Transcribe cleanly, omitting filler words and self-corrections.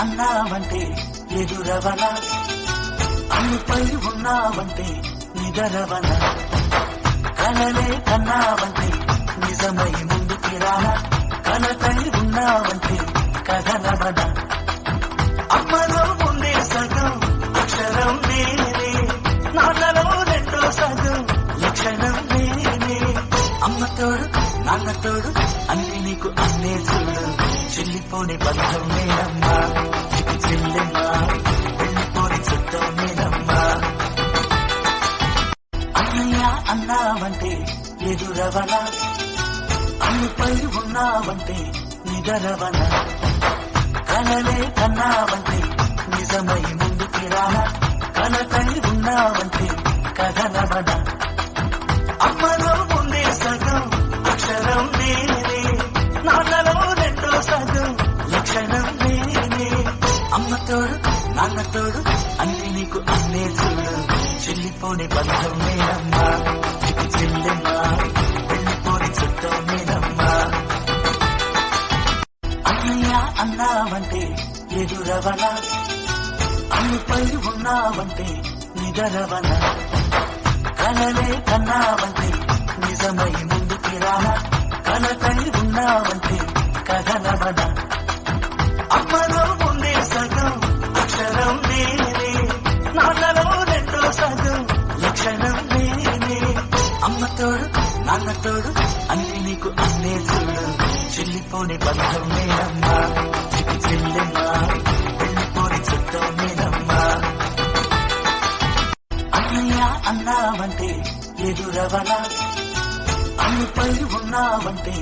అన్నావంటే ఎదురవన, అన్నిపై ఉన్నావంటే నిదరవన, కలలే కన్నావంటే నిజమై ముందుకి రాన, కలకై ఉన్నావంటే కథనవన. అమ్మలో ఉండే సగం అక్షరం నేనే, నాన్నలో రెండో సగం లక్షణం నేనే. అమ్మతోడు నాన్నతోడు అన్ని నీకు అన్నే చూడు, చెల్లిపోని బంధం నేనమ్మా, నీకు చెల్లెమ్మా, వెళ్ళిపోని చుట్టం నేనమ్మా. అన్నయ్య అన్నావంటే ఎదురవన, అన్నిపై ఉన్నావంటే నిదరవన, కలలే కన్నావంటే నిజమై ముందుకి రాన, కలకై ఉన్నావంటే కథనవన. అమ్మలో ఉండే సగం అక్షరం నేనే, నాన్నలో రెండో సగం లక్షణం నేనే. అమ్మతోడు నాన్నతోడు అన్ని నీకు అన్నే చూడు, చెల్లిపోని బంధం నేనమ్మా, నీకు చెల్లెమ్మా, వెళ్ళిపోని చుట్టం నేనమ్మా. అన్నయ్య అన్నావంటే ఎదురవన, అన్నిపై ఉన్నావంటే నిదరవన, కలలే కన్నావంటే నిజమై ముందుకి రాన, కలకై ఉన్నావంటే కథనవన. అమ్మలో ఉండే సగం అక్షరం నేనే, నాన్నలో రెండో సగం లక్షణం నేనే. అమ్మతోడు నాన్నతోడు అన్ని నీకు అన్నే చూడు, చెల్లిపోని బంధం నేనమ్మా, నీకు చెల్లెమ్మా, వెళ్ళిపోని చుట్టం నేనమ్మా. అన్నయ్య అన్నావంటే ఎదురవన, అన్నిపై ఉన్నావంటే